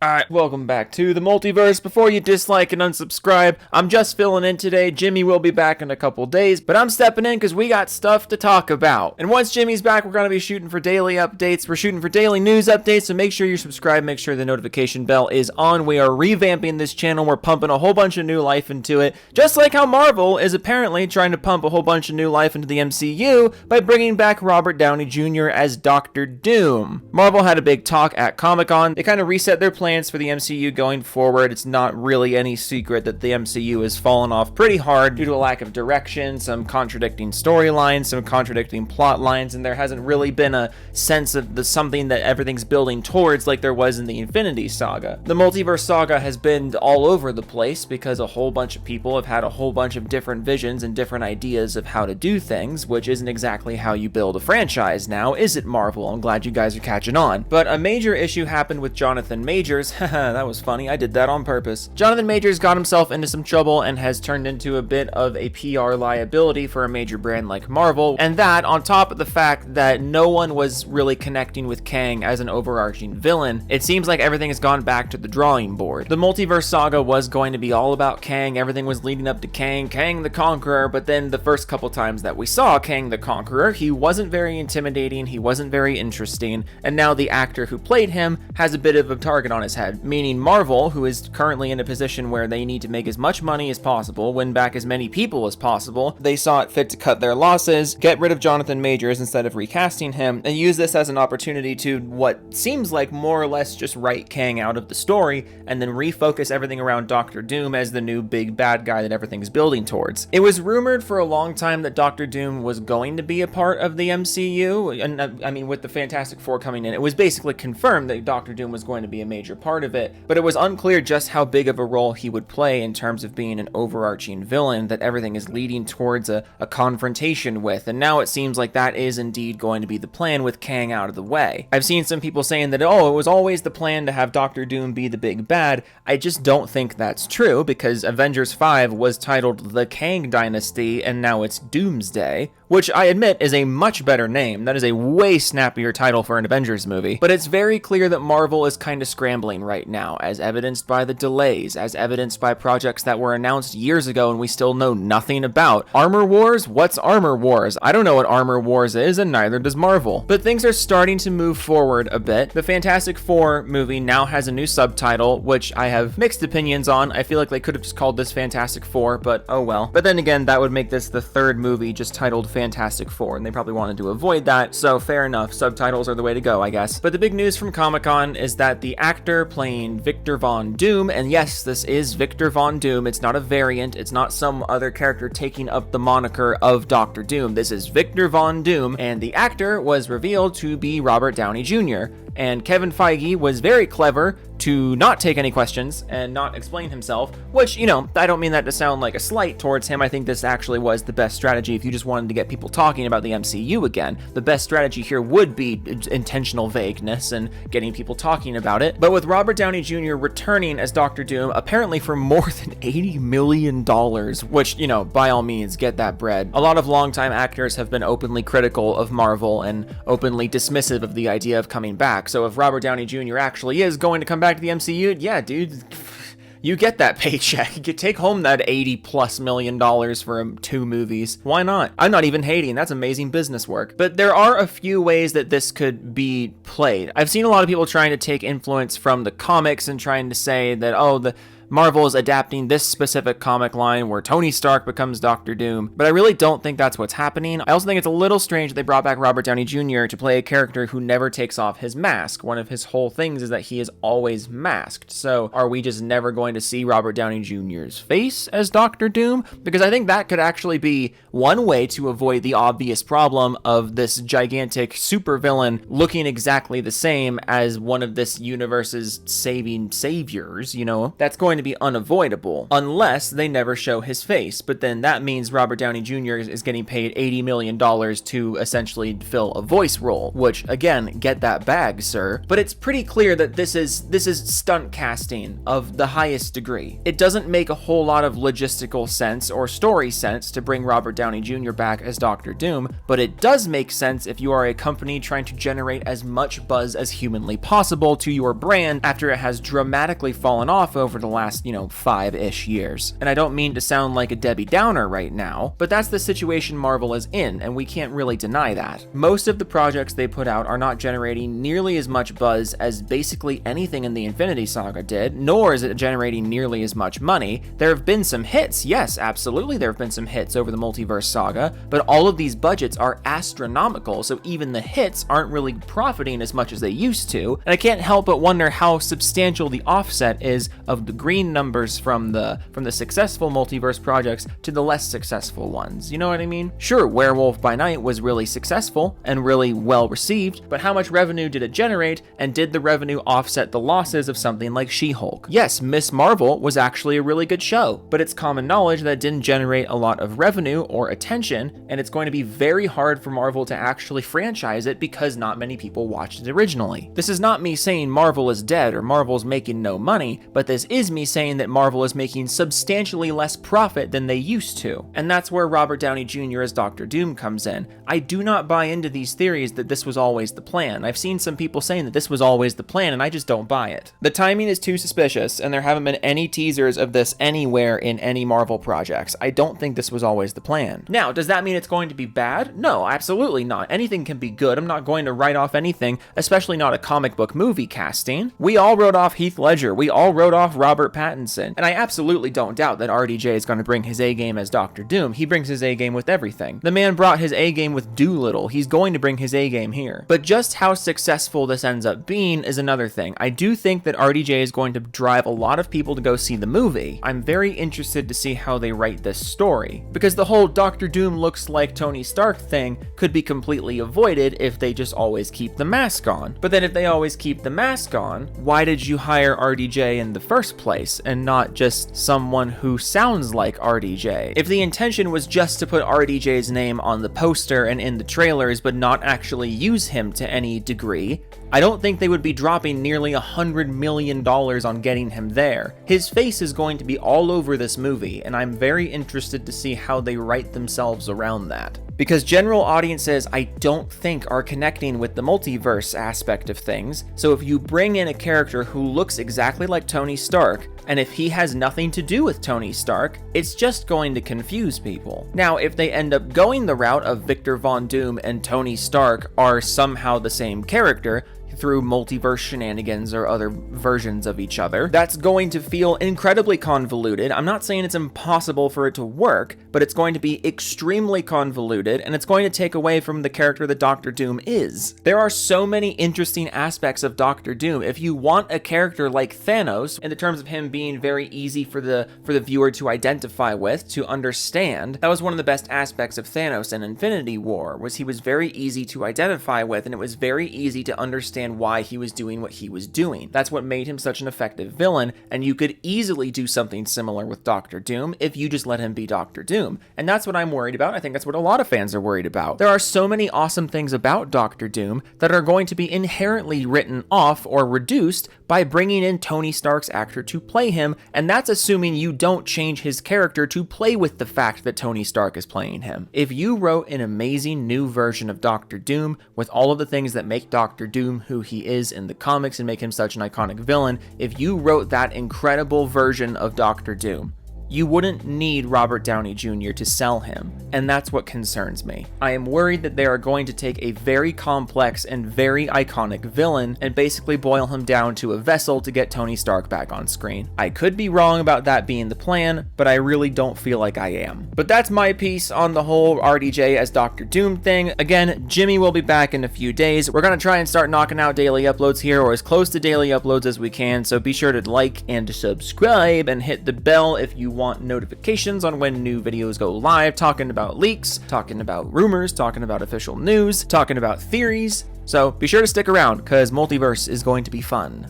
Alright, welcome back to the Multiverse. Before you dislike and unsubscribe, I'm just filling in today. Jimmy will be back in a couple days, but I'm stepping in because we got stuff to talk about. And once Jimmy's back, we're going to be shooting for daily updates. We're shooting for daily news updates, so make sure you're subscribed, make sure the notification bell is on. We are revamping this channel. We're pumping a whole bunch of new life into it, just like how Marvel is apparently trying to pump a whole bunch of new life into the MCU by bringing back Robert Downey Jr. as Doctor Doom. Marvel had a big talk at Comic-Con. They kind of reset their plans for the MCU going forward. It's not really any secret that the MCU has fallen off pretty hard due to a lack of direction, some contradicting storylines, some contradicting plot lines, and there hasn't really been a sense of something that everything's building towards like there was in the Infinity Saga. The Multiverse Saga has been all over the place because a whole bunch of people have had a whole bunch of different visions and different ideas of how to do things, which isn't exactly how you build a franchise now, is it, Marvel? I'm glad you guys are catching on. But a major issue happened with Jonathan Majors. Haha, that was funny. I did that on purpose. Jonathan Majors got himself into some trouble and has turned into a bit of a PR liability for a major brand like Marvel. And that, on top of the fact that no one was really connecting with Kang as an overarching villain, it seems like everything has gone back to the drawing board. The Multiverse Saga was going to be all about Kang. Everything was leading up to Kang the Conqueror, but then the first couple times that we saw Kang the Conqueror, he wasn't very intimidating, he wasn't very interesting, and now the actor who played him has a bit of a target on his head, meaning Marvel, who is currently in a position where they need to make as much money as possible, win back as many people as possible. They saw it fit to cut their losses, get rid of Jonathan Majors instead of recasting him, and use this as an opportunity to what seems like more or less just write Kang out of the story and then refocus everything around Doctor Doom as the new big bad guy that everything's building towards. It was rumored for a long time that Doctor Doom was going to be a part of the MCU, and I mean, with the Fantastic Four coming in, it was basically confirmed that Doctor Doom was going to be a major part of it, but it was unclear just how big of a role he would play in terms of being an overarching villain that everything is leading towards a confrontation with, and now it seems like that is indeed going to be the plan with Kang out of the way. I've seen some people saying that, oh, it was always the plan to have Doctor Doom be the big bad. I just don't think that's true, because Avengers 5 was titled The Kang Dynasty, and now it's Doomsday, which I admit is a much better name. That is a way snappier title for an Avengers movie. But it's very clear that Marvel is kind of scrambling right now, as evidenced by the delays, as evidenced by projects that were announced years ago and we still know nothing about. Armor Wars? What's Armor Wars? I don't know what Armor Wars is, and neither does Marvel. But things are starting to move forward a bit. The Fantastic Four movie now has a new subtitle, which I have mixed opinions on. I feel like they could have just called this Fantastic Four, but oh well. But then again, that would make this the third movie just titled Fantastic Four, and they probably wanted to avoid that, so fair enough. Subtitles are the way to go, I guess. But the big news from Comic-Con is that the actor playing Victor Von Doom, and yes, this is Victor Von Doom, it's not a variant, it's not some other character taking up the moniker of Doctor Doom, this is Victor Von Doom, and the actor was revealed to be Robert Downey Jr., and Kevin Feige was very clever to not take any questions and not explain himself, which, you know, I don't mean that to sound like a slight towards him. I think this actually was the best strategy if you just wanted to get people talking about the MCU again. The best strategy here would be intentional vagueness and getting people talking about it. But with Robert Downey Jr. returning as Doctor Doom, apparently for more than $80 million, which, you know, by all means, get that bread. A lot of longtime actors have been openly critical of Marvel and openly dismissive of the idea of coming back. So if Robert Downey Jr. actually is going to come back to the MCU, yeah, dude, you get that paycheck. You take home that $80+ million for 2 movies. Why not? I'm not even hating. That's amazing business work. But there are a few ways that this could be played. I've seen a lot of people trying to take influence from the comics and trying to say that, oh, Marvel is adapting this specific comic line where Tony Stark becomes Doctor Doom, but I really don't think that's what's happening. I also think it's a little strange that they brought back Robert Downey Jr. to play a character who never takes off his mask. One of his whole things is that he is always masked. So are we just never going to see Robert Downey Jr.'s face as Doctor Doom? Because I think that could actually be one way to avoid the obvious problem of this gigantic supervillain looking exactly the same as one of this universe's saving saviors, you know? That's going to be unavoidable, unless they never show his face, but then that means Robert Downey Jr. is getting paid $80 million to essentially fill a voice role, which, again, get that bag, sir. But it's pretty clear that this is stunt casting of the highest degree. It doesn't make a whole lot of logistical sense or story sense to bring Robert Downey Jr. back as Doctor Doom, but it does make sense if you are a company trying to generate as much buzz as humanly possible to your brand after it has dramatically fallen off over the last, 5-ish years. And I don't mean to sound like a Debbie Downer right now, but that's the situation Marvel is in, and we can't really deny that. Most of the projects they put out are not generating nearly as much buzz as basically anything in the Infinity Saga did, nor is it generating nearly as much money. There have been some hits, yes, absolutely there have been some hits over the Multiverse Saga, but all of these budgets are astronomical, so even the hits aren't really profiting as much as they used to, and I can't help but wonder how substantial the offset is of the green numbers from the successful multiverse projects to the less successful ones. You know what I mean? Sure, Werewolf by Night was really successful and really well received, but how much revenue did it generate, and did the revenue offset the losses of something like She-Hulk? Yes, Miss Marvel was actually a really good show, but it's common knowledge that it didn't generate a lot of revenue or attention, and it's going to be very hard for Marvel to actually franchise it because not many people watched it originally. This is not me saying Marvel is dead or Marvel's making no money, but this is me saying that Marvel is making substantially less profit than they used to. And that's where Robert Downey Jr. as Doctor Doom comes in. I do not buy into these theories that this was always the plan. I've seen some people saying that this was always the plan, and I just don't buy it. The timing is too suspicious, and there haven't been any teasers of this anywhere in any Marvel projects. I don't think this was always the plan. Now, does that mean it's going to be bad? No, absolutely not. Anything can be good. I'm not going to write off anything, especially not a comic book movie casting. We all wrote off Heath Ledger. We all wrote off Robert Pattinson. And I absolutely don't doubt that RDJ is going to bring his A-game as Doctor Doom. He brings his A-game with everything. The man brought his A-game with Doolittle. He's going to bring his A-game here. But just how successful this ends up being is another thing. I do think that RDJ is going to drive a lot of people to go see the movie. I'm very interested to see how they write this story, because the whole Doctor Doom looks like Tony Stark thing could be completely avoided if they just always keep the mask on. But then if they always keep the mask on, why did you hire RDJ in the first place and not just someone who sounds like RDJ? If the intention was just to put RDJ's name on the poster and in the trailers but not actually use him to any degree, I don't think they would be dropping nearly $100 million on getting him there. His face is going to be all over this movie, and I'm very interested to see how they write themselves around that. Because general audiences, I don't think, are connecting with the multiverse aspect of things, so if you bring in a character who looks exactly like Tony Stark, and if he has nothing to do with Tony Stark, it's just going to confuse people. Now, if they end up going the route of Victor Von Doom and Tony Stark are somehow the same character, through multiverse shenanigans or other versions of each other, that's going to feel incredibly convoluted. I'm not saying it's impossible for it to work, but it's going to be extremely convoluted, and it's going to take away from the character that Doctor Doom is. There are so many interesting aspects of Doctor Doom. If you want a character like Thanos, in the terms of him being very easy for the viewer to identify with, to understand, that was one of the best aspects of Thanos in Infinity War, was he was very easy to identify with, and it was very easy to understand why he was doing what he was doing. That's what made him such an effective villain, and you could easily do something similar with Doctor Doom if you just let him be Doctor Doom. And that's what I'm worried about. I think that's what a lot of fans are worried about. There are so many awesome things about Doctor Doom that are going to be inherently written off or reduced by bringing in Tony Stark's actor to play him, and that's assuming you don't change his character to play with the fact that Tony Stark is playing him. If you wrote an amazing new version of Doctor Doom with all of the things that make Doctor Doom who he is in the comics and make him such an iconic villain, if you wrote that incredible version of Doctor Doom, you wouldn't need Robert Downey Jr. to sell him, and that's what concerns me. I am worried that they are going to take a very complex and very iconic villain and basically boil him down to a vessel to get Tony Stark back on screen. I could be wrong about that being the plan, but I really don't feel like I am. But that's my piece on the whole RDJ as Doctor Doom thing. Again, Jimmy will be back in a few days. We're gonna try and start knocking out daily uploads here, or as close to daily uploads as we can, so be sure to like and subscribe and hit the bell if you want notifications on when new videos go live, talking about leaks, talking about rumors, talking about official news, talking about theories. So be sure to stick around, because Multiverse is going to be fun.